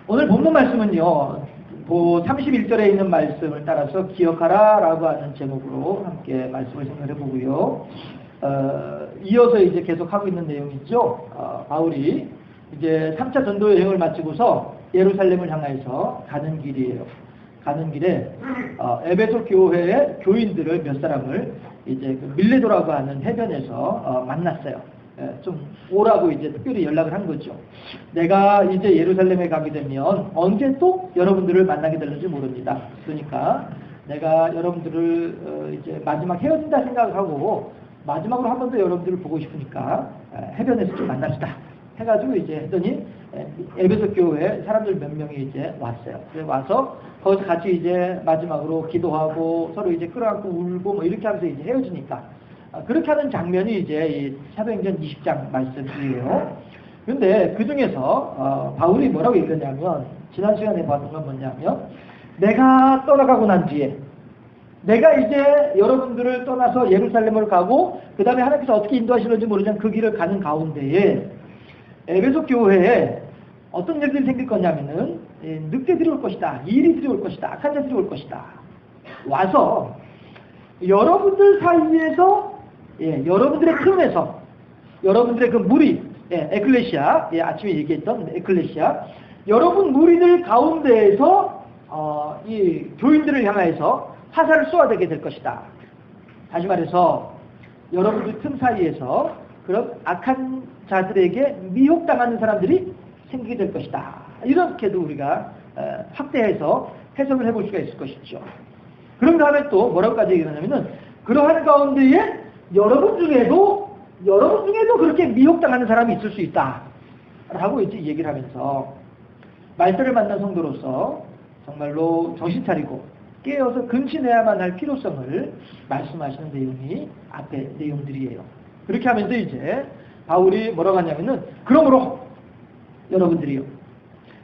오늘 본문 말씀은요, 31절에 있는 말씀을 따라서 기억하라 라고 하는 제목으로 함께 말씀을 생각해 보고요. 이어서 이제 계속 하고 있는 내용이죠. 바울이 이제 3차 전도 여행을 마치고서 예루살렘을 향해서 가는 길이에요. 가는 길에 에베소 교회의 교인들을 몇 사람을 이제 그 밀레도라고 하는 해변에서 만났어요. 좀 오라고 이제 특별히 연락을 한 거죠. 내가 이제 예루살렘에 가게 되면 언제 또 여러분들을 만나게 될지 모릅니다. 그러니까 내가 여러분들을 이제 마지막 헤어진다 생각하고 마지막으로 한 번 더 여러분들을 보고 싶으니까 해변에서 좀 만납시다. 해가지고 이제 했더니 에베소 교회 사람들 몇 명이 이제 왔어요. 그래서 와서 거기서 같이 이제 마지막으로 기도하고 서로 이제 끌어안고 울고 뭐 이렇게 하면서 이제 헤어지니까 그렇게 하는 장면이 이제 이 사도행전 20장 말씀이에요. 그런데 그 중에서 바울이 뭐라고 얘기했냐면 지난 시간에 봤던 건 뭐냐면 내가 떠나가고 난 뒤에 내가 이제 여러분들을 떠나서 예루살렘을 가고 그 다음에 하나님께서 어떻게 인도하시는지 모르지만 그 길을 가는 가운데에 에베소 교회에 어떤 일들이 생길 거냐면은 늑대들이 올 것이다. 이리들이 올 것이다. 악한 자들이 올 것이다. 와서 여러분들 사이에서 여러분들의 틈에서 여러분들의 그 무리 에클레시아 아침에 얘기했던 에클레시아 여러분 무리들 가운데에서 이 교인들을 향해서 화살을 쏘아대게 될 것이다. 다시 말해서 여러분들 틈 사이에서 그런 악한 자들에게 미혹당하는 사람들이 생기게 될 것이다. 이렇게도 우리가 확대해서 해석을 해볼 수가 있을 것이죠. 그런 다음에 또 뭐라고까지 얘기하냐면은 그러한 가운데에 여러분 중에도 그렇게 미혹당하는 사람이 있을 수 있다. 라고 이제 얘기를 하면서 말세를 만난 성도로서 정말로 정신 차리고 깨어서 근신해야만 할 필요성을 말씀하시는 내용이 앞에 내용들이에요. 그렇게 하면서 이제 바울이 뭐라고 하냐면은 그러므로 여러분들이요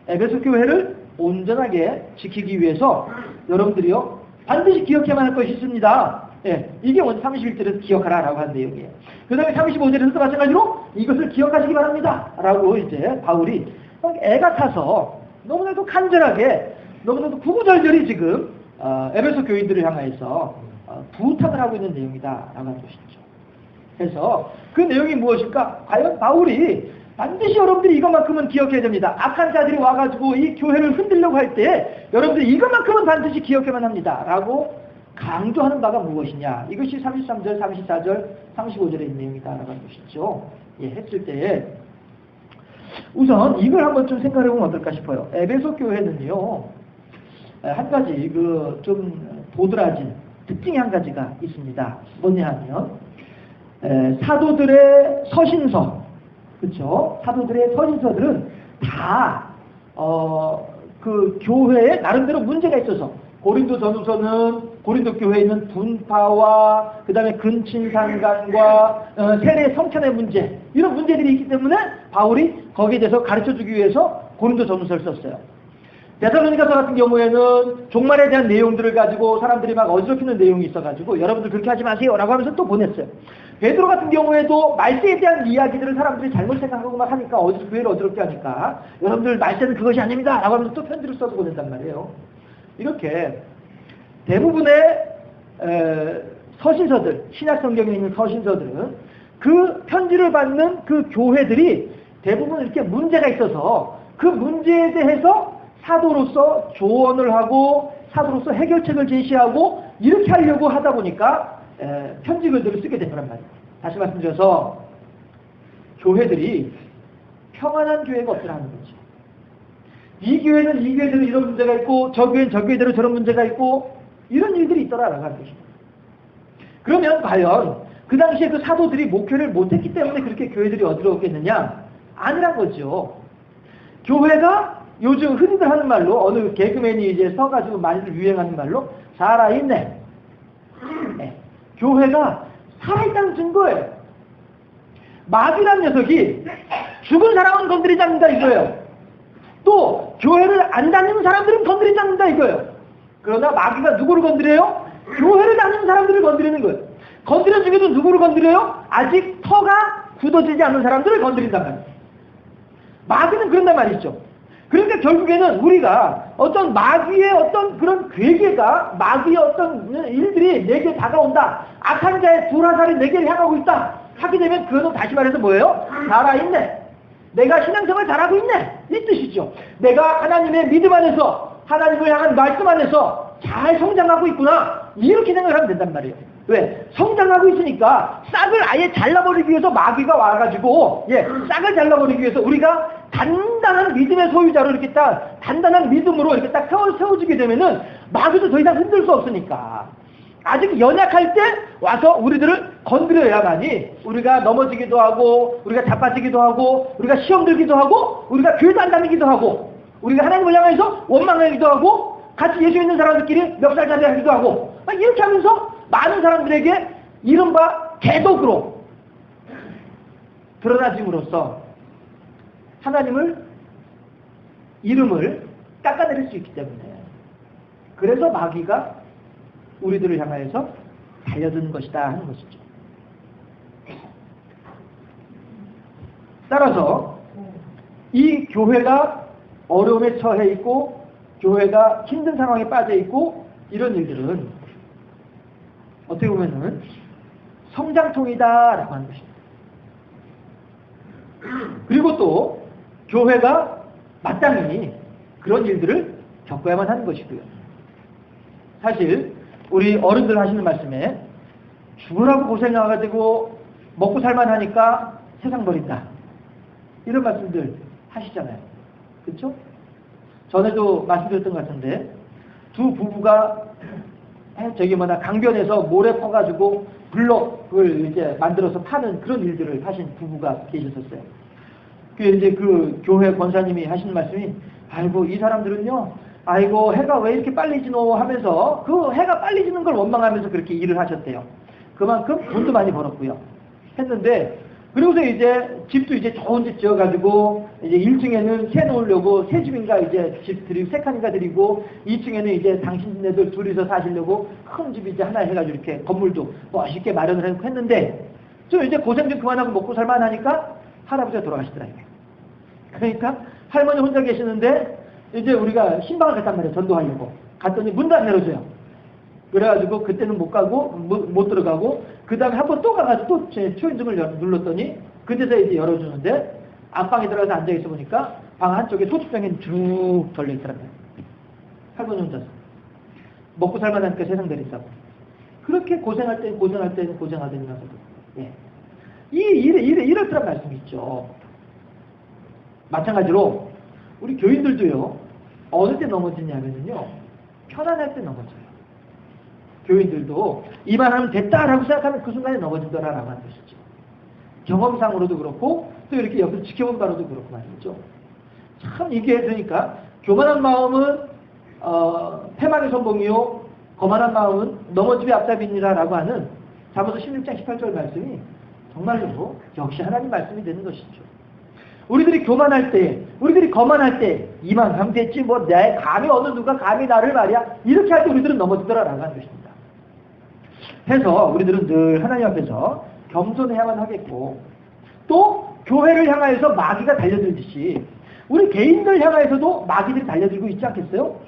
에베소 교회를 온전하게 지키기 위해서 여러분들이요 반드시 기억해야만 할 것이 있습니다. 이게 먼저 31절에서 기억하라 라고 하는 내용이에요. 그 다음에 35절에서도 마찬가지로 이것을 기억하시기 바랍니다 라고 이제 바울이 애가 타서 너무나도 간절하게 너무나도 구구절절히 지금 에베소 교인들을 향해서 부탁을 하고 있는 내용이다 라고 하는 것이죠. 그래서 그 내용이 무엇일까? 과연 바울이 반드시 여러분들이 이것만큼은 기억해야 됩니다. 악한 자들이 와가지고 이 교회를 흔들려고 할 때 여러분들이 이것만큼은 반드시 기억해야만 합니다 라고 강조하는 바가 무엇이냐? 이것이 33절, 34절, 35절에 있는 내용이다 라고 하는 것이죠. 했을 때 우선 이걸 한번 좀 생각해 보면 어떨까 싶어요. 에베소 교회는요 한 가지 그 좀 도드라진 특징이 한 가지가 있습니다. 뭐냐 하면 사도들의 서신서, 그렇죠? 사도들의 서신서들은 다 그 교회에 나름대로 문제가 있어서 고린도 전후서는 고린도 교회에 있는 분파와 그 다음에 근친상간과 세례 성찬의 문제 이런 문제들이 있기 때문에 바울이 거기에 대해서 가르쳐주기 위해서 고린도 전후서를 썼어요. 데살로니가서 같은 경우에는 종말에 대한 내용들을 가지고 사람들이 막 어지럽히는 내용이 있어가지고 여러분들 그렇게 하지 마세요 라고 하면서 또 보냈어요. 베드로 같은 경우에도 말세에 대한 이야기들을 사람들이 잘못 생각하고 막 하니까 교회를 어지럽게 하니까 여러분들 말세는 그것이 아닙니다 라고 하면서 또 편지를 써서 보낸단 말이에요. 이렇게 대부분의 서신서들, 신약 성경에 있는 서신서들은 그 편지를 받는 그 교회들이 대부분 이렇게 문제가 있어서 그 문제에 대해서 사도로서 조언을 하고 사도로서 해결책을 제시하고 이렇게 하려고 하다 보니까 편지 글들을 쓰게 되는 말이에요. 다시 말씀드려서 교회들이 평안한 교회가 없더라는 거죠. 이 교회는 이 교회대로 이런 문제가 있고 저 교회는 저 교회대로 저런 문제가 있고 이런 일들이 있더라라고 하는 것입니다. 그러면 과연 그 당시에 그 사도들이 목회를 못했기 때문에 그렇게 교회들이 어지러웠겠느냐? 아니란 거죠. 교회가 요즘 흔히들 하는 말로 어느 개그맨이 이제 써가지고 많이들 유행하는 말로 살아있네. 교회가 살아있다는 증거예요. 마귀란 녀석이 죽은 사람은 건드리지 않는다 이거예요. 또 교회를 안 다니는 사람들은 건드리지 않는다 이거예요. 그러나 마귀가 누구를 건드려요? 교회를 다니는 사람들을 건드리는 거예요. 건드려 중에도 누구를 건드려요? 아직 터가 굳어지지 않는 사람들을 건드린단 말이에요. 마귀는 그런단 말이죠. 그러니까 결국에는 우리가 어떤 마귀의 어떤 그런 괴계가, 마귀의 어떤 일들이 내게 다가온다, 악한 자의 불화살이 내게 향하고 있다 하게 되면 그거는 다시 말해서 뭐예요? 살아있네, 내가 신앙생활 잘하고 있네, 이 뜻이죠. 내가 하나님의 믿음 안에서, 하나님을 향한 말씀 안에서 잘 성장하고 있구나, 이렇게 생각을 하면 된단 말이에요. 왜? 성장하고 있으니까 싹을 아예 잘라버리기 위해서 마귀가 와가지고, 싹을 잘라버리기 위해서 우리가 단단한 믿음의 소유자로 이렇게 딱, 단단한 믿음으로 이렇게 딱 세워지게 되면은 마귀도 더 이상 흔들 수 없으니까, 아직 연약할 때 와서 우리들을 건드려야만이 우리가 넘어지기도 하고, 우리가 자빠지기도 하고, 우리가 시험 들기도 하고, 우리가 교회도 안 다니기도 하고, 우리가 하나님을 향해서 원망하기도 하고, 같이 예수 믿는 사람들끼리 멱살잡이 하기도 하고, 이렇게 하면서 많은 사람들에게 이른바 개독으로 드러나짐으로써 하나님을, 이름을 깎아내릴 수 있기 때문에, 그래서 마귀가 우리들을 향하여서 달려드는 것이다 하는 것이죠. 따라서 이 교회가 어려움에 처해 있고, 교회가 힘든 상황에 빠져 있고, 이런 일들은 어떻게 보면은 성장통이다라고 하는 것입니다. 그리고 또 교회가 마땅히 그런 일들을 겪어야만 하는 것이고요. 사실 우리 어른들 하시는 말씀에 죽으라고 고생해가지고 먹고 살만하니까 세상 버린다, 이런 말씀들 하시잖아요. 그렇죠? 전에도 말씀드렸던 것 같은데, 두 부부가 강변에서 모래 퍼가지고 블럭을 이제 만들어서 파는 그런 일들을 하신 부부가 계셨었어요. 이제 그 교회 권사님이 하시는 말씀이, 아이고 이 사람들은요, 아이고 해가 왜 이렇게 빨리 지노 하면서 그 해가 빨리 지는 걸 원망하면서 그렇게 일을 하셨대요. 그만큼 돈도 많이 벌었고요. 했는데, 그리고서 이제 집도 이제 좋은 집 지어가지고 이제 1층에는 새 놓으려고 새 집인가 이제 집 드리고 세 칸인가 드리고, 2층에는 이제 당신네들 둘이서 사시려고 큰 집 이제 하나 해가지고 이렇게 건물도 멋있게 마련을 했는데, 좀 이제 고생 좀 그만하고 먹고 살만하니까 할아버지가 돌아가시더라고요. 그러니까 할머니 혼자 계시는데 이제 우리가 신방을 갔단 말이에요. 전도하려고 갔더니 문도 안 열어줘요. 그래가지고 그때는 못 가고 못 들어가고, 그 다음에 한 번 또 가가지고 또 제 초인종을 눌렀더니 그때서 이제 열어주는데, 안방에 들어가서 앉아있어 보니까 방 한쪽에 소주병이 쭉 걸려있더라고요. 할머니 혼자서 먹고 살만하니까 세상 내린다고. 그렇게 고생할 때는 고생하더니면서도 이렇더란 말씀이 있죠. 마찬가지로 우리 교인들도요, 어느 때 넘어지냐면요, 편안할 때 넘어져요. 교인들도 이만하면 됐다라고 생각하면 그 순간에 넘어진다라고 하는 것이죠. 경험상으로도 그렇고, 또 이렇게 옆에서 지켜본 바로도 그렇고 말이죠. 참 이게 그러니까 교만한 마음은 패망의 선봉이요, 거만한 마음은 넘어짐의 앞잡이니라라고 하는 잠언서 16장 18절 말씀이 정말로 역시 하나님 말씀이 되는 것이죠. 우리들이 교만할 때, 우리들이 거만할 때, 이만하면 됐지 뭐 내 감히 어느 누가 감히 나를 말이야, 이렇게 할 때 우리들은 넘어지더라라고 하는 것입니다. 해서 우리들은 늘 하나님 앞에서 겸손해야만 하겠고, 또 교회를 향하여서 마귀가 달려들듯이 우리 개인들 향하여서도 마귀들이 달려들고 있지 않겠어요?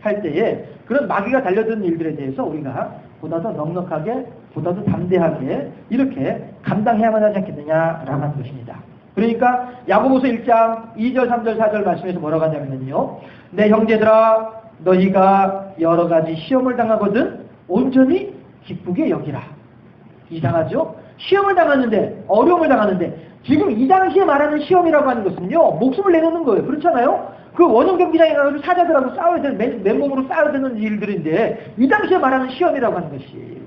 할 때에 그런 마귀가 달려드는 일들에 대해서 우리가 보다 더 넉넉하게, 보다 더 담대하게 이렇게 감당해야만 하지 않겠느냐라고 하는 것입니다. 그러니까 야고보서 1장 2절, 3절, 4절 말씀에서 뭐라고 하냐면요, 내 형제들아 너희가 여러 가지 시험을 당하거든 온전히 기쁘게 여기라. 이상하죠? 시험을 당하는데, 어려움을 당하는데, 지금 이 당시에 말하는 시험이라고 하는 것은요, 목숨을 내놓는 거예요. 그렇잖아요? 그 원형 경기장에 가서 사자들하고 싸워야 되는, 맨몸으로 싸워야 되는 일들인데, 이 당시에 말하는 시험이라고 하는 것이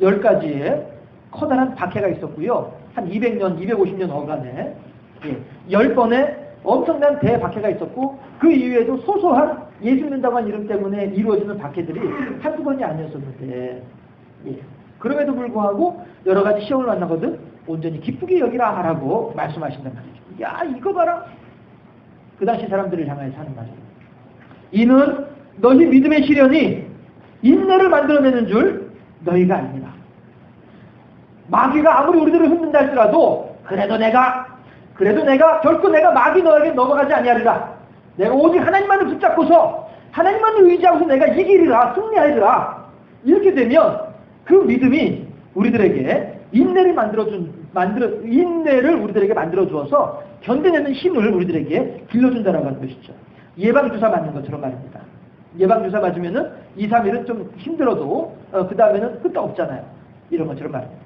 10가지의 커다란 박해가 있었고요. 한 200년, 250년 어간에 10번의 엄청난 대박해가 있었고, 그 이후에도 소소한 예수 믿는다고 하는 이름 때문에 이루어지는 박해들이 한두 번이 아니었었는데, 그럼에도 불구하고 여러 가지 시험을 만나거든 온전히 기쁘게 여기라 하라고 말씀하신단 말이죠. 야, 이거 봐라. 그 당시 사람들을 향하여 사는 말이에요. 이는 너희 믿음의 시련이 인내를 만들어내는 줄 너희가 압니다. 마귀가 아무리 우리들을 흩는다 할지라도, 그래도 내가 그래도 결코 내가 마귀 너에게 넘어가지 아니하리라. 내가 오직 하나님만을 붙잡고서 하나님만을 의지하고서 내가 이기리라, 승리하리라. 이렇게 되면 그 믿음이 우리들에게 인내를 우리들에게 만들어 주어서 견뎌내는 힘을 우리들에게 길러준다라고 하는 것이죠. 예방주사 맞는 것처럼 말입니다. 예방주사 맞으면은 2, 3일은 좀 힘들어도 그 다음에는 끝도 없잖아요. 이런 것처럼 말입니다.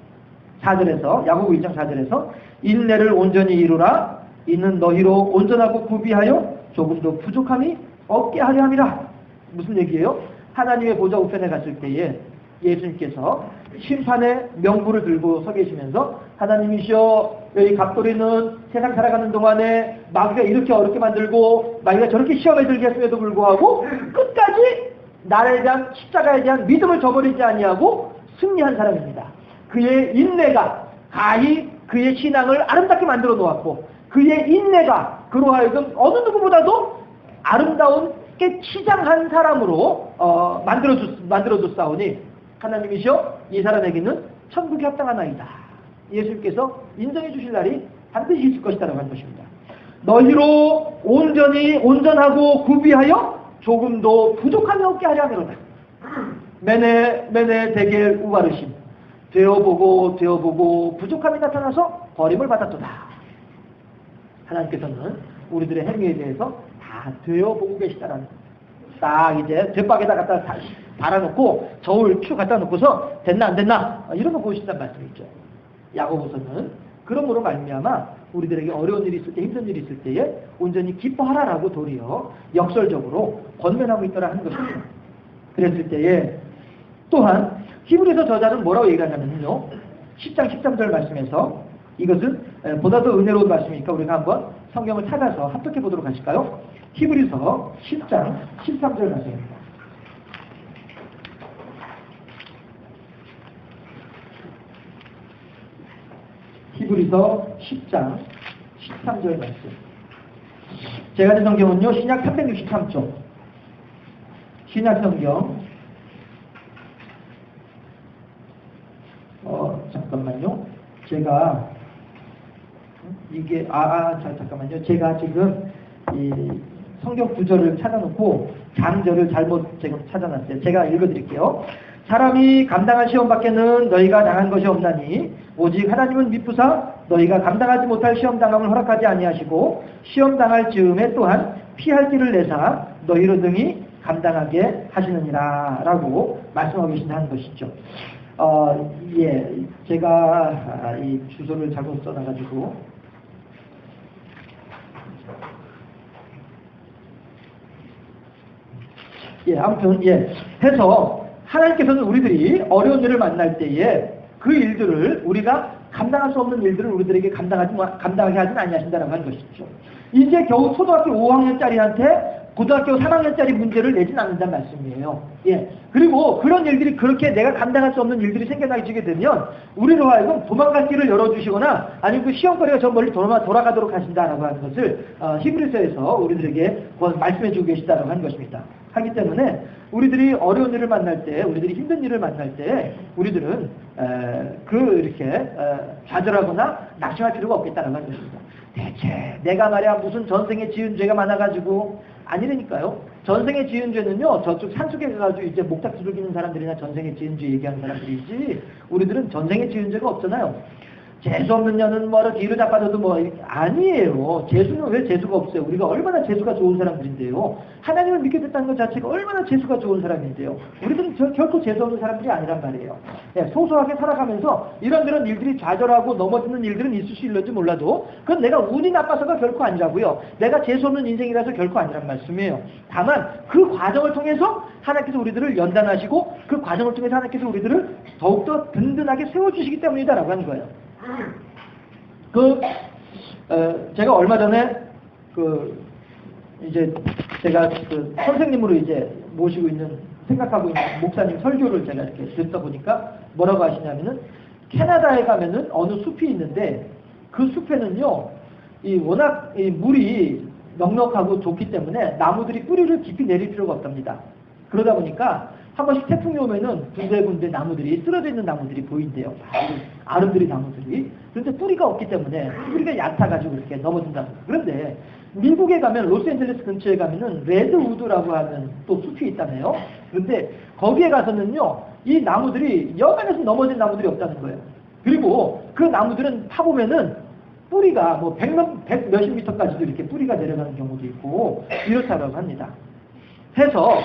4절에서 야고보 2장 4절에서 인내를 온전히 이루라. 이는 너희로 온전하고 구비하여 조금도 부족함이 없게 하려 함이라. 무슨 얘기예요? 하나님의 보좌 우편에 갔을 때에 예수님께서 심판의 명부를 들고 서 계시면서 하나님이시여, 여기 갑돌이는 세상 살아가는 동안에 마귀가 이렇게 어렵게 만들고 마귀가 저렇게 시험에 들게 했음에도 불구하고 끝까지 나에 대한 십자가에 대한 믿음을 저버리지 아니하고 승리한 사람입니다. 그의 인내가 가히 그의 신앙을 아름답게 만들어 놓았고, 그의 인내가 그로 하여금 어느 누구보다도 아름다운게 치장한 사람으로 만들어줬사오니 하나님이시여, 이 사람에게는 천국이 합당하나이다. 예수님께서 인정해 주실 날이 반드시 있을 것이다라고 하는 것입니다. 너희로 온전하고 구비하여 조금도 부족함이 없게 하려 함이로다. 매네 대겔 우바르심. 되어보고 부족함이 나타나서 버림을 받았도다. 하나님께서는 우리들의 행위에 대해서 다 되어보고 계시다라는 거예요. 딱 이제 뒷박에다 갖다 달아놓고 저울 큐 갖다 놓고서 됐나 안 됐나 이런 거 보신다는 말씀이죠. 야고보서는 그러므로 말미암아 우리들에게 어려운 일이 있을 때, 힘든 일이 있을 때에 온전히 기뻐하라라고 도리어 역설적으로 권면하고 있더라 하는 것이죠. 그랬을 때에 또한 히브리서 저자는 뭐라고 얘기하냐면요, 10장 13절 말씀에서 이것은 보다도 은혜로운 말씀이니까 우리가 한번 성경을 찾아서 합독해 보도록 하실까요? 히브리서 10장 13절 말씀입니다. 히브리서 10장 13절 말씀. 제가 가진 성경은요, 신약 363쪽. 신약 성경. 잠깐만요. 제가 이게 잠깐만요. 제가 지금 이 성경 구절을 찾아놓고 장절을 잘못 지금 찾아놨어요. 제가 읽어드릴게요. 사람이 감당할 시험 밖에는 너희가 당한 것이 없나니 오직 하나님은 미쁘사 너희가 감당하지 못할 시험 당함을 허락하지 아니하시고 시험 당할 즈음에 또한 피할 길을 내사 너희로 등이 감당하게 하시느니라 라고 말씀하고 계신다는 것이죠. 제가 이 주소를 잘못 써놔가지고 아무튼 해서 하나님께서는 우리들이 어려운 일을 만날 때에 그 일들을 우리가 감당할 수 없는 일들을 우리들에게 감당하게 하진 아니하신다라고 하는 것이죠. 이제 겨우 초등학교 5학년짜리한테 고등학교 3학년짜리 문제를 내진 않는다는 말씀이에요. 그리고 그런 일들이 그렇게 내가 감당할 수 없는 일들이 생겨나게 되면 우리로 하여금 도망갈 길을 열어주시거나 아니면 그 시험거리가 저 멀리 돌아가도록 하신다라고 하는 것을 히브리서에서 우리들에게 말씀해주고 계시다라고 하는 것입니다. 하기 때문에 우리들이 어려운 일을 만날 때, 우리들이 힘든 일을 만날 때 우리들은 이렇게 좌절하거나 낙심할 필요가 없겠다라고 하는 것입니다. 대체 내가 말이야 무슨 전생에 지은 죄가 많아가지고 아니라니까요. 전생에 지은 죄는요, 저쪽 산속에 가가지고 이제 목탁 두들기는 사람들이나 전생에 지은 죄 얘기하는 사람들이지, 우리들은 전생에 지은 죄가 없잖아요. 재수 없는 년은 뒤로 자빠져도 아니에요. 재수는 왜 재수가 없어요? 우리가 얼마나 재수가 좋은 사람들인데요. 하나님을 믿게 됐다는 것 자체가 얼마나 재수가 좋은 사람인데요. 우리들은 결코 재수 없는 사람들이 아니란 말이에요. 소소하게 살아가면서 이런저런 일들이 좌절하고 넘어지는 일들은 있을 수 있을지 몰라도 그건 내가 운이 나빠서가 결코 아니라고요. 내가 재수 없는 인생이라서 결코 아니란 말씀이에요. 다만 그 과정을 통해서 하나님께서 우리들을 연단하시고 그 과정을 통해서 하나님께서 우리들을 더욱더 든든하게 세워주시기 때문이다라고 하는 거예요. 제가 얼마 전에 제가 선생님으로 모시고 생각하고 있는 목사님 설교를 제가 이렇게 듣다 보니까 뭐라고 하시냐면은 캐나다에 가면은 어느 숲이 있는데 그 숲에는요, 워낙 물이 넉넉하고 좋기 때문에 나무들이 뿌리를 깊이 내릴 필요가 없답니다. 그러다 보니까 한 번씩 태풍이 오면은 군데군데 나무들이 쓰러져 있는 나무들이 보인대요. 아름드리 나무들이. 그런데 뿌리가 없기 때문에 뿌리가 얕아가지고 이렇게 넘어진다. 그런데 미국에 가면 로스앤젤레스 근처에 가면은 레드우드라고 하는 또 숲이 있다네요. 그런데 거기에 가서는요, 이 나무들이 여간에서 넘어진 나무들이 없다는 거예요. 그리고 그 나무들은 파보면은 뿌리가 뭐 백 몇십 미터까지도 이렇게 뿌리가 내려가는 경우도 있고 이렇다고 합니다. 해서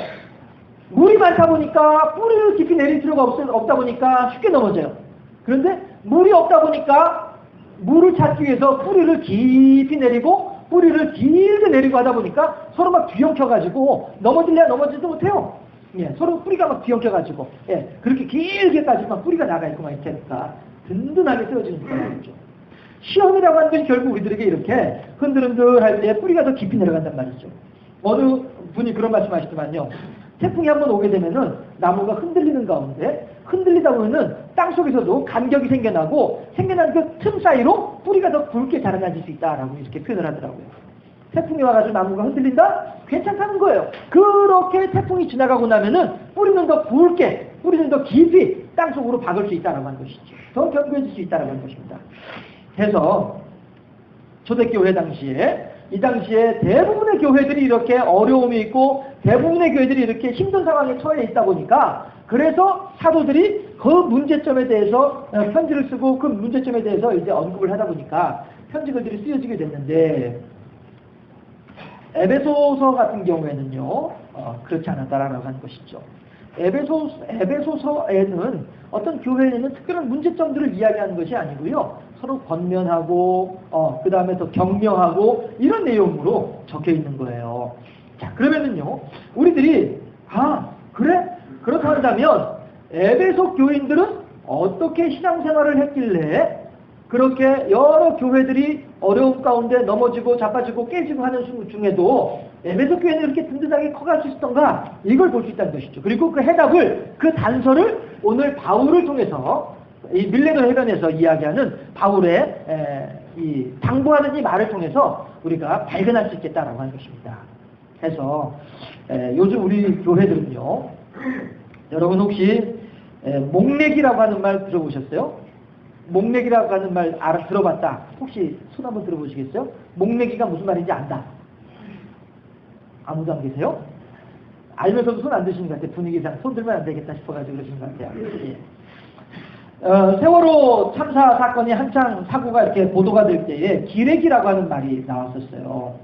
물이 많다 보니까 뿌리를 깊이 내릴 필요가 없다 보니까 쉽게 넘어져요. 그런데 물이 없다 보니까 물을 찾기 위해서 뿌리를 깊이 내리고 뿌리를 길게 내리고 하다 보니까 서로 막 뒤엉켜가지고 넘어질래야 넘어지지도 못해요. 예, 서로 뿌리가 막 뒤엉켜가지고 그렇게 길게까지 막 뿌리가 나가 있고 막 이렇게니까 든든하게 세워지는 거죠. 시험이라고 하는 것이 결국 우리들에게 이렇게 흔들흔들할 때 뿌리가 더 깊이 내려간단 말이죠. 어느 분이 그런 말씀하시더만요. 태풍이 한번 오게 되면은 나무가 흔들리는 가운데 흔들리다 보면은 땅 속에서도 간격이 생겨나고 생겨난 그 틈 사이로 뿌리가 더 굵게 자라나질 수 있다라고 이렇게 표현을 하더라고요. 태풍이 와가지고 나무가 흔들린다? 괜찮다는 거예요. 그렇게 태풍이 지나가고 나면은 뿌리는 더 굵게, 뿌리는 더 깊이 땅 속으로 박을 수 있다라고 하는 것이죠. 더 견고해질 수 있다라고 하는 것입니다. 해서 초대교회 당시에 이 당시에 대부분의 교회들이 이렇게 어려움이 있고 대부분의 교회들이 이렇게 힘든 상황에 처해 있다 보니까 그래서 사도들이 그 문제점에 대해서 편지를 쓰고 그 문제점에 대해서 이제 언급을 하다 보니까 편지글들이 쓰여지게 됐는데 에베소서 같은 경우에는요 그렇지 않았다라고 하는 것이죠. 에베소서에는 어떤 교회에는 특별한 문제점들을 이야기하는 것이 아니고요. 서로 권면하고 그 다음에 더 격려하고 이런 내용으로 적혀 있는 거예요. 자, 그러면은요 우리들이 그래? 그렇다 한다면 에베소 교인들은 어떻게 신앙생활을 했길래 그렇게 여러 교회들이 어려움 가운데 넘어지고 자빠지고 깨지고 하는 중에도 에베소 교회는 이렇게 든든하게 커갈 수 있었던가, 이걸 볼 수 있다는 것이죠. 그리고 그 해답을, 그 단서를 오늘 바울을 통해서 이 밀레노 해변에서 이야기하는 바울의 이 당부하는 이 말을 통해서 우리가 발견할 수 있겠다라고 하는 것입니다. 해서 요즘 우리 교회들은요, 여러분 혹시 목내기라고 하는 말 들어보셨어요? 목내기라고 하는 말 들어봤다. 혹시 손 한번 들어보시겠어요? 목내기가 무슨 말인지 안다. 아무도 안 계세요? 알면서도 손 안 드시는 것 같아요. 분위기상 손 들면 안 되겠다 싶어가지고 그러시는 것 같아요. 예. 세월호 참사 사건이 한창 사고가 이렇게 보도가 될 때에 기레기라고 하는 말이 나왔었어요.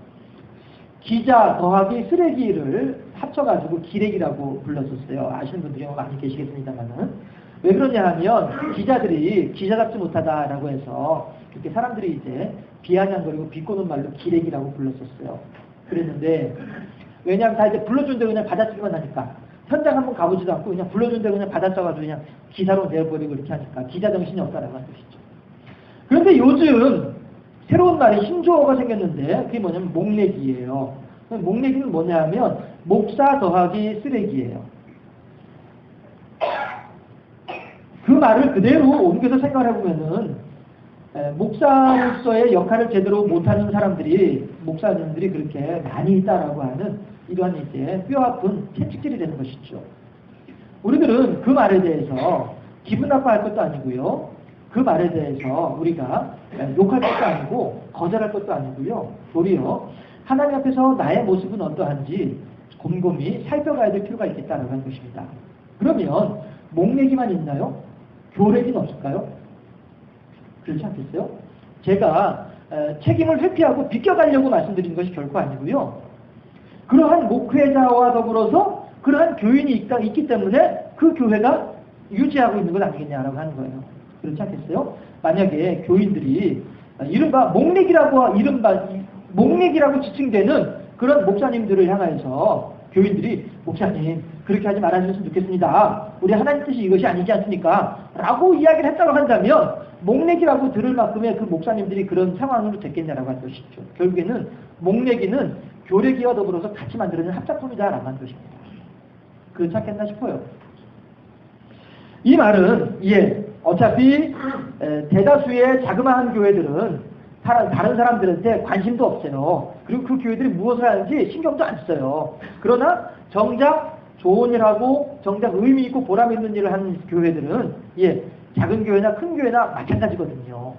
기자 더하기 쓰레기를 합쳐가지고 기레기라고 불렀었어요. 아시는 분들이 많이 계시겠습니다만은. 왜 그러냐 하면 기자들이 기자답지 못하다라고 해서 이렇게 사람들이 이제 비아냥거리고 비꼬는 말로 기레기라고 불렀었어요. 그랬는데 왜냐하면 다 이제 불러준 대로 그냥 받아쓰기만 하니까 현장 한번 가보지도 않고 그냥 불러준 대로 그냥 받아써가지고 그냥 기사로 내버리고 이렇게 하니까 기자 정신이 없다라고 하는 것이죠. 그런데 요즘 새로운 말이 신조어가 생겼는데 그게 뭐냐면 목내기예요. 목내기는 뭐냐 하면 목사 더하기 쓰레기예요. 그 말을 그대로 옮겨서 생각을 해보면은 목사로서의 역할을 제대로 못하는 사람들이 목사님들이 그렇게 많이 있다라고 하는 이러한 이제 뼈아픈 채찍질이 되는 것이죠. 우리들은 그 말에 대해서 기분 나빠할 것도 아니고요. 그 말에 대해서 우리가 욕할 것도 아니고 거절할 것도 아니고요. 도리어 하나님 앞에서 나의 모습은 어떠한지 곰곰이 살펴가야 될 필요가 있겠다라고 하는 것입니다. 그러면 목내기만 있나요? 교래기는 없을까요? 그렇지 않겠어요? 제가 책임을 회피하고 비껴가려고 말씀드리는 것이 결코 아니고요. 그러한 목회자와 더불어서 그러한 교인이 있기 때문에 그 교회가 유지하고 있는 것 아니겠냐라고 하는 거예요. 그렇지 않겠어요? 만약에 교인들이 이른바 목내기라고 지칭되는 그런 목사님들을 향해서 교인들이 목사님 그렇게 하지 말아주셨으면 좋겠습니다. 우리 하나님 뜻이 이것이 아니지 않습니까? 라고 이야기를 했다고 한다면 목내기라고 들을 만큼의 그 목사님들이 그런 상황으로 됐겠냐라고 하는 것이죠. 결국에는 목내기는 교래기와 더불어서 같이 만들어진 합작품이다라고 하는 것입니다. 그렇지 않겠나 싶어요. 이 말은 어차피 대다수의 자그마한 교회들은 다른 사람들한테 관심도 없어요. 그리고 그 교회들이 무엇을 하는지 신경도 안 써요. 그러나 정작 좋은 일하고 정작 의미 있고 보람 있는 일을 하는 교회들은 작은 교회나 큰 교회나 마찬가지거든요.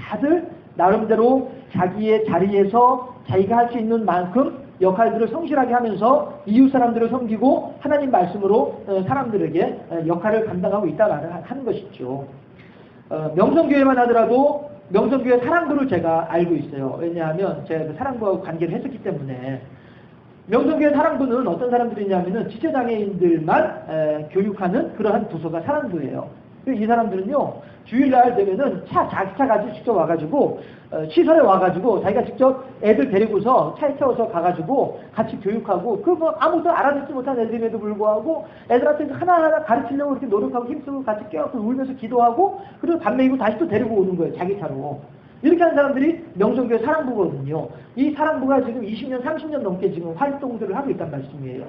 다들 나름대로 자기의 자리에서 자기가 할 수 있는 만큼 역할들을 성실하게 하면서 이웃 사람들을 섬기고 하나님 말씀으로 사람들에게 역할을 감당하고 있다고 하는 것이죠. 명성교회만 하더라도 명성교회 사랑부를 제가 알고 있어요. 왜냐하면 제가 그 사랑부하고 관계를 했었기 때문에. 명성교회 사랑부는 어떤 사람들이냐면은 지체장애인들만 교육하는 그러한 부서가 사랑부예요. 이 사람들은요, 주일날 되면은 자기 차 가지고 직접 와가지고, 시설에 와가지고, 자기가 직접 애들 데리고서 차에 태워서 가가지고 같이 교육하고, 아무도 알아듣지 못한 애들임에도 불구하고, 애들한테 하나하나 가르치려고 이렇게 노력하고 힘쓰고 같이 껴안고 울면서 기도하고, 그리고 밥 먹이고 다시 또 데리고 오는 거예요, 자기 차로. 이렇게 하는 사람들이 명성교회 사랑부거든요. 이 사랑부가 지금 20년, 30년 넘게 지금 활동들을 하고 있단 말씀이에요.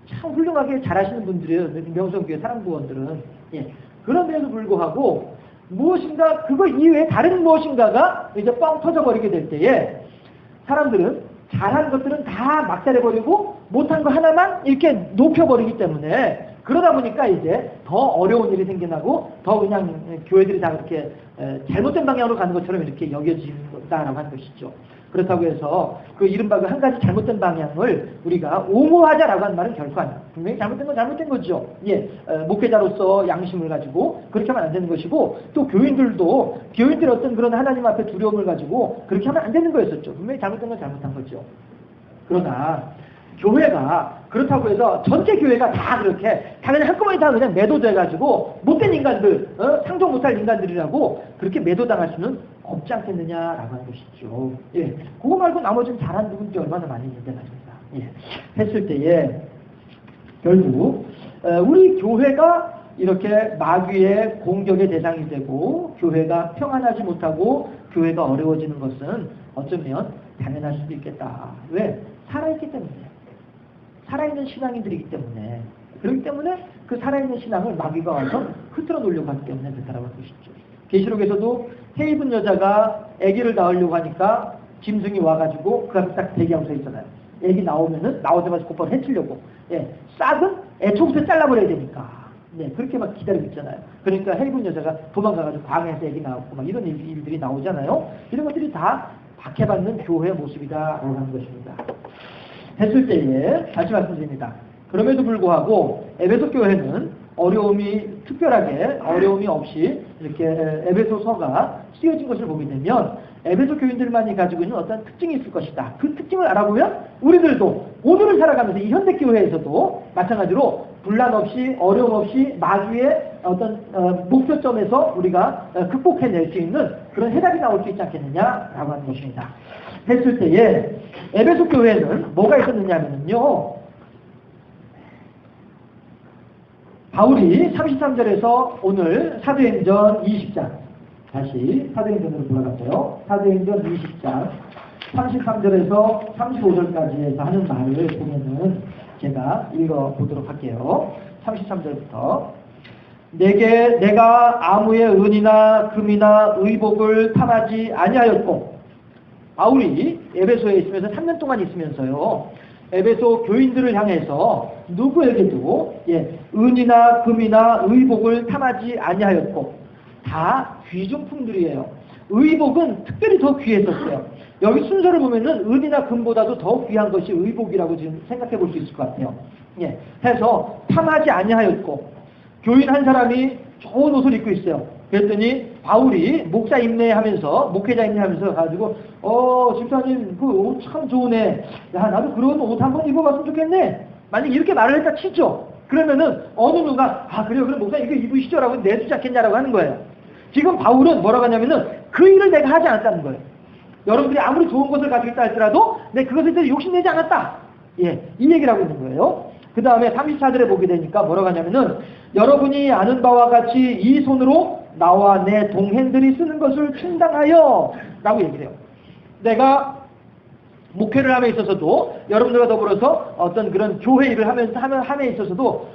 참 훌륭하게 잘하시는 분들이에요, 명성교회 사랑부원들은. 예. 그럼에도 불구하고 무엇인가 그거 이외에 다른 무엇인가가 이제 뻥 터져버리게 될 때에 사람들은 잘한 것들은 다 막살해버리고 못한 거 하나만 이렇게 높여버리기 때문에 그러다 보니까 이제 더 어려운 일이 생겨나고 더 그냥 교회들이 다 그렇게 잘못된 방향으로 가는 것처럼 이렇게 여겨진다라고 하는 것이죠. 그렇다고 해서 그 이른바 그 한 가지 잘못된 방향을 우리가 옹호하자라고 하는 말은 결코 아니에요. 분명히 잘못된 건 잘못된 거죠. 예, 목회자로서 양심을 가지고 그렇게 하면 안 되는 것이고 또 교인들 어떤 그런 하나님 앞에 두려움을 가지고 그렇게 하면 안 되는 거였었죠. 분명히 잘못된 건 잘못한 거죠. 그러나 교회가 그렇다고 해서 전체 교회가 다 그렇게 당연히 한꺼번에 다 그냥 매도돼가지고 못된 인간들, 상종 못할 인간들이라고 그렇게 매도당할 수는 없지 않겠느냐라고 하는 것이죠. 예, 그거 말고 나머지는 잘하는 분들이 얼마나 많이 있는데 말입니다. 예, 했을 때에 결국 우리 교회가 이렇게 마귀의 공격의 대상이 되고 교회가 평안하지 못하고 교회가 어려워지는 것은 어쩌면 당연할 수도 있겠다. 왜? 살아있기 때문에. 살아있는 신앙인들이기 때문에. 그렇기 때문에 그 살아있는 신앙을 마귀가 와서 흐트러 놓으려고 하기 때문에 그렇다고 할 것이죠. 계시록에서도 해 입은 여자가 아기를 낳으려고 하니까 짐승이 와가지고 그 앞에 딱 대기하고 서 있잖아요. 아기 나오면은 나오자마자 곧바로 해치려고. 예, 싹은 애초부터 잘라버려야 되니까. 네, 그렇게 막 기다리고 있잖아요. 그러니까 해 입은 여자가 도망가가지고 광야에서 아기 나왔고 막 이런 일들이 나오잖아요. 이런 것들이 다 박해받는 교회의 모습이다라고 하는 것입니다. 했을 때에 다시 말씀드립니다. 그럼에도 불구하고 에베소 교회는 특별하게 어려움이 없이 이렇게 에베소서가 쓰여진 것을 보게 되면 에베소 교인들만이 가지고 있는 어떤 특징이 있을 것이다. 그 특징을 알아보면 우리들도 오늘을 살아가면서 이 현대교회에서도 마찬가지로 분란 없이 어려움 없이 마귀의 어떤 목표점에서 우리가 극복해낼 수 있는 그런 해답이 나올 수 있지 않겠느냐라고 하는 것입니다. 했을 때에 에베소 교회는 뭐가 있었느냐면요. 바울이 33절에서 오늘 사도행전 20장 다시 사도행전으로 돌아갔어요. 사도행전 20장 33절에서 35절까지에서 하는 말을 보면은 제가 읽어보도록 할게요. 33절부터 내가 아무의 은이나 금이나 의복을 탐하지 아니하였고 바울이 에베소에 있으면서 3년 동안 있으면서요. 에베소 교인들을 향해서 누구에게도 은이나 금이나 의복을 탐하지 아니하였고 다 귀중품들이에요. 의복은 특별히 더 귀했었어요. 여기 순서를 보면은 은이나 금보다도 더 귀한 것이 의복이라고 지금 생각해 볼 수 있을 것 같아요. 예, 해서 탐하지 아니하였고 교인 한 사람이 좋은 옷을 입고 있어요. 그랬더니 바울이 목자 임내하면서 목회자 임내하면서 가지고 집사님 그 옷 참 좋으네. 야 나도 그런 옷 한번 입어봤으면 좋겠네. 만약 이렇게 말을 했다 치죠. 그러면은 어느 누가 그래요 그럼 목사 이거 입으시죠라고 내주지 않겠냐라고 하는 거예요. 지금 바울은 뭐라고 하냐면은 그 일을 내가 하지 않았다는 거예요. 여러분들이 아무리 좋은 것을 가지고 있다 할지라도 내가 그것에 대해서 욕심내지 않았다. 예, 이 얘기를 하고 있는 거예요. 그 다음에 34절에 보게 되니까 뭐라고 하냐면은 여러분이 아는 바와 같이 이 손으로 나와 내 동행들이 쓰는 것을 충당하여 라고 얘기를 해요. 내가 목회를 함에 있어서도 여러분들과 더불어서 어떤 그런 교회 일을 함에 있어서도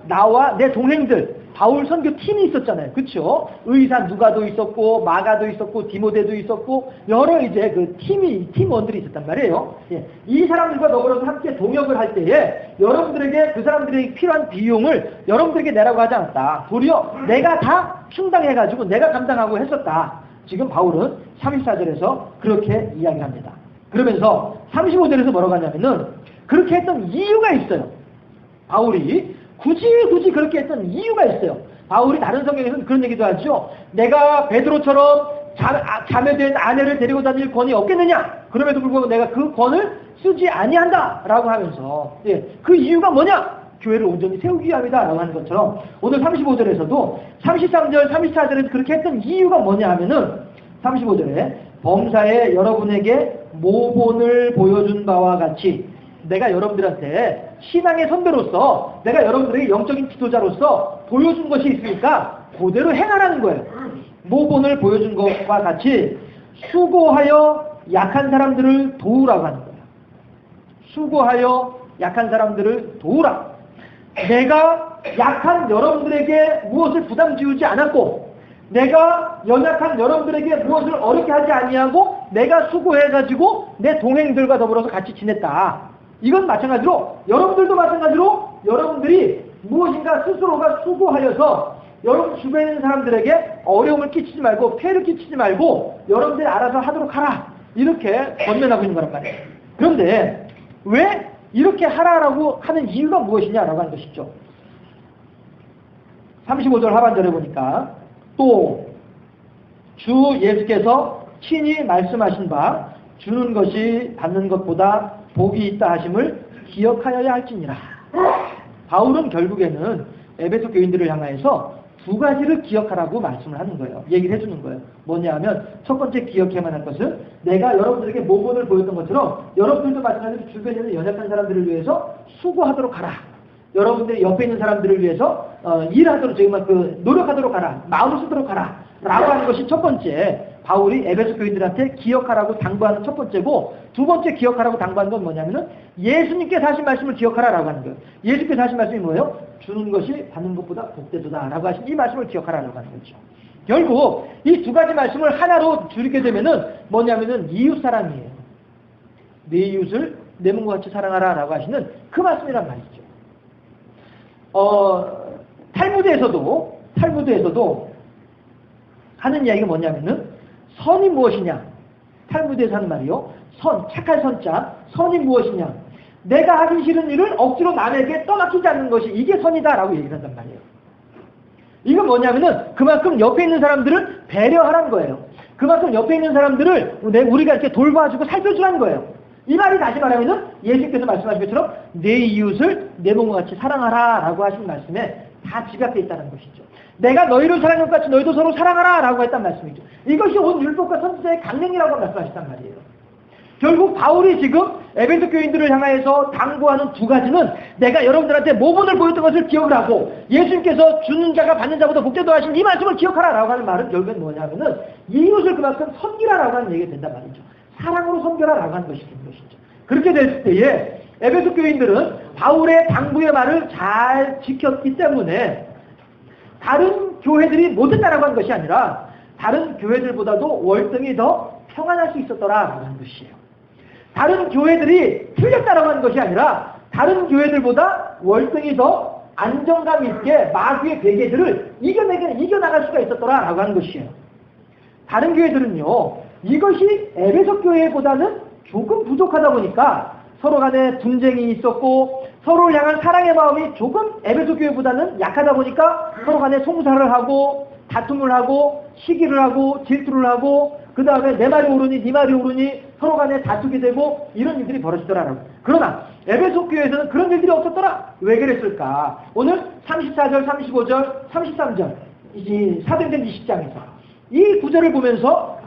나와 내 동행들 바울 선교 팀이 있었잖아요. 그렇죠? 의사 누가도 있었고 마가도 있었고 디모데도 있었고 여러 이제 그 팀원들이 있었단 말이에요. 예. 이 사람들과 더불어서 함께 동역을 할 때에 여러분들에게 그 사람들에게 필요한 비용을 여러분들에게 내라고 하지 않았다. 도리어 내가 다 충당해가지고 내가 감당하고 했었다. 지금 바울은 34절에서 그렇게 이야기합니다. 그러면서 35절에서 뭐라고 하냐면은 그렇게 했던 이유가 있어요. 바울이 굳이 그렇게 했던 이유가 있어요. 바울이 다른 성경에서는 그런 얘기도 하죠. 내가 베드로처럼 자매된 아내를 데리고 다닐 권이 없겠느냐? 그럼에도 불구하고 내가 그 권을 쓰지 아니한다 라고 하면서 그 이유가 뭐냐? 교회를 온전히 세우기 위함이다 라고 하는 것처럼 오늘 35절에서도 33절, 34절에서 그렇게 했던 이유가 뭐냐 하면은 35절에 범사에 여러분에게 모본을 보여준 바와 같이 내가 여러분들한테 신앙의 선배로서 내가 여러분들에게 영적인 지도자로서 보여준 것이 있으니까 그대로 행하라는 거예요. 모본을 보여준 것과 같이 수고하여 약한 사람들을 도우라고 하는 거예요. 수고하여 약한 사람들을 도우라. 내가 약한 여러분들에게 무엇을 부담 지우지 않았고 내가 연약한 여러분들에게 무엇을 어렵게 하지 아니하고 내가 수고해가지고 내 동행들과 더불어서 같이 지냈다. 이건 마찬가지로 여러분들도 마찬가지로 여러분들이 무엇인가 스스로가 수고하여서 여러분 주변에 있는 사람들에게 어려움을 끼치지 말고 폐를 끼치지 말고 여러분들이 알아서 하도록 하라. 이렇게 권면하고 있는 거란 말이에요. 그런데 왜 이렇게 하라라고 하는 이유가 무엇이냐라고 하는 것이죠. 35절 하반절에 보니까 또 주 예수께서 친히 말씀하신 바 주는 것이 받는 것보다 복이 있다 하심을 기억하여야 할지니라. 바울은 결국에는 에베소 교인들을 향하여서 두 가지를 기억하라고 말씀을 하는 거예요. 얘기를 해주는 거예요. 뭐냐 하면 첫 번째 기억해야만 할 것은 내가 여러분들에게 모본을 보였던 것처럼 여러분들도 마찬가지로 주변에 있는 연약한 사람들을 위해서 수고하도록 하라. 여러분들이 옆에 있는 사람들을 위해서 일하도록 노력하도록 하라. 마음을 쓰도록 하라. 라고 하는 것이 첫 번째 바울이 에베소 교인들한테 기억하라고 당부하는 첫 번째고 두 번째 기억하라고 당부하는 건 뭐냐면은 예수님께서 하신 말씀을 기억하라라고 하는 거예요. 예수님께서 하신 말씀이 뭐예요? 주는 것이 받는 것보다 복되도다 라고 하신 이 말씀을 기억하라라고 하는 거죠. 결국 이 두 가지 말씀을 하나로 줄이게 되면은 뭐냐면은 이웃사랑이에요. 내 이웃을 내 몸과 같이 사랑하라 라고 하시는 그 말씀이란 말이죠. 탈무드에서도 하는 이야기가 뭐냐면은 선이 무엇이냐? 탈무드에서 하는 말이요. 착할 선자, 선이 무엇이냐? 내가 하기 싫은 일을 억지로 남에게 떠맡기지 않는 것이 이게 선이다라고 얘기를 한단 말이에요. 이건 뭐냐면은 그만큼 옆에 있는 사람들을 배려하라는 거예요. 그만큼 옆에 있는 사람들을 우리가 이렇게 돌봐주고 살펴주라는 거예요. 이 말이 다시 말하면은 예수님께서 말씀하신 것처럼 내 이웃을 내 몸과 같이 사랑하라라고 하신 말씀에 다 집약되어 있다는 것이죠. 내가 너희를 사랑한 것 같이 너희도 서로 사랑하라 라고 했단 말씀이죠. 이것이 온 율법과 선지자의 강령이라고 말씀하셨단 말이에요. 결국 바울이 지금 에베소 교인들을 향하여서 당부하는 두 가지는 내가 여러분들한테 모본을 보였던 것을 기억을 하고 예수님께서 주는 자가 받는 자보다 복되다 하신 이 말씀을 기억하라 라고 하는 말은 결국엔 뭐냐면은 이웃을 그만큼 섬기라라고 하는 얘기가 된단 말이죠. 사랑으로 섬겨라 라고 하는 것이 되는 것이죠. 그렇게 됐을 때에 에베소 교인들은 바울의 당부의 말을 잘 지켰기 때문에 다른 교회들이 못했다라고 하는 것이 아니라 다른 교회들보다도 월등히 더 평안할 수 있었더라라고 하는 것이에요. 다른 교회들이 틀렸다라고 하는 것이 아니라 다른 교회들보다 월등히 더 안정감 있게 마귀의 베개들을 이겨나갈 수가 있었더라라고 하는 것이에요. 다른 교회들은요, 이것이 에베소 교회보다는 조금 부족하다 보니까 서로 간에 분쟁이 있었고 서로를 향한 사랑의 마음이 조금 에베소 교회보다는 약하다 보니까 서로 간에 송사를 하고 다툼을 하고 시기를 하고 질투를 하고 그 다음에 내 말이 옳으니 네 말이 옳으니 서로 간에 다투게 되고 이런 일들이 벌어지더라라고. 그러나 에베소 교회에서는 그런 일들이 없었더라. 왜 그랬을까? 오늘 34절, 35절, 33절 이 사도행전 20장에서 이 구절을 보면서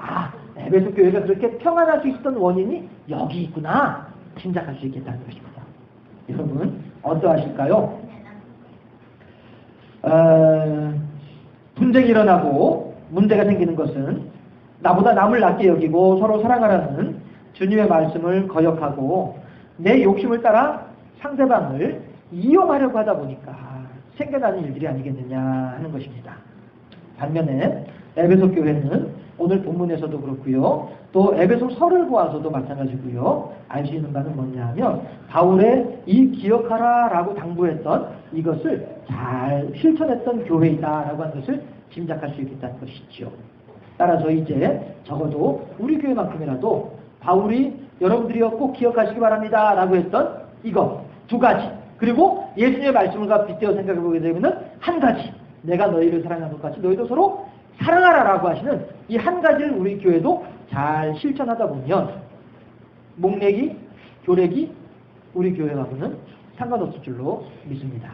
에베소 교회가 그렇게 평안할 수 있었던 원인이 여기 있구나 짐작할 수 있겠다는 것입니다. 여러분 어떠하실까요? 분쟁이 일어나고 문제가 생기는 것은 나보다 남을 낮게 여기고 서로 사랑하라는 주님의 말씀을 거역하고 내 욕심을 따라 상대방을 이용하려고 하다 보니까 생겨나는 일들이 아니겠느냐 하는 것입니다. 반면에 에베소 교회는 오늘 본문에서도 그렇고요. 또 에베소서를 보아서도 마찬가지고요. 알 수 있는 바는 뭐냐 하면 바울의 이 기억하라라고 당부했던 이것을 잘 실천했던 교회이다라고 하는 것을 짐작할 수 있겠다는 것이죠. 따라서 이제 적어도 우리 교회만큼이라도 바울이 여러분들이요 꼭 기억하시기 바랍니다 라고 했던 이거 두 가지, 그리고 예수님의 말씀과 빗대어 생각해 보게 되면 한 가지, 내가 너희를 사랑하는 것 같이 너희도 서로 사랑하라 라고 하시는 이 한 가지를 우리 교회도 잘 실천하다 보면 목례기, 교례기 우리 교회하고는 상관없을 줄로 믿습니다.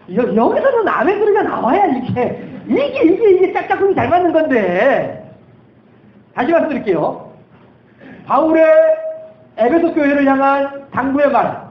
여기서는 남의 소리가 나와야 이게 짝짝꿍이 잘 맞는 건데. 다시 말씀드릴게요. 바울의 에베소 교회를 향한 당부의 말,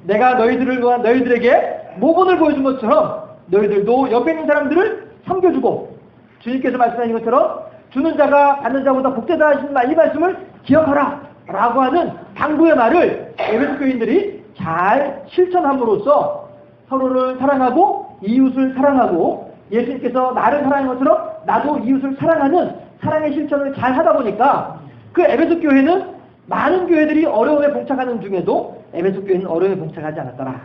내가 너희들에게 모본을 보여준 것처럼 너희들도 옆에 있는 사람들을 섬겨주고, 주님께서 말씀하신 것처럼 주는 자가 받는 자보다 복되다 하신 이 말씀을 기억하라 라고 하는 당부의 말을 에베소 교인들이 잘 실천함으로써 서로를 사랑하고 이웃을 사랑하고, 예수님께서 나를 사랑한 것처럼 나도 이웃을 사랑하는 사랑의 실천을 잘 하다 보니까 그 에베소 교회는 많은 교회들이 어려움에 봉착하는 중에도 에베소 교회는 어려움에 봉착하지 않았더라.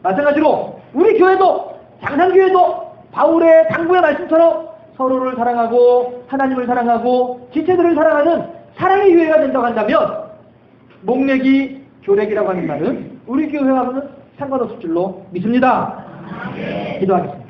마찬가지로 우리 교회도, 장산교회도 바울의 당부의 말씀처럼 서로를 사랑하고 하나님을 사랑하고 지체들을 사랑하는 사랑의 교회가 된다고 한다면 목례기, 교례기라고 하는 말은 우리 교회하고는 상관없을 줄로 믿습니다. 기도하겠습니다.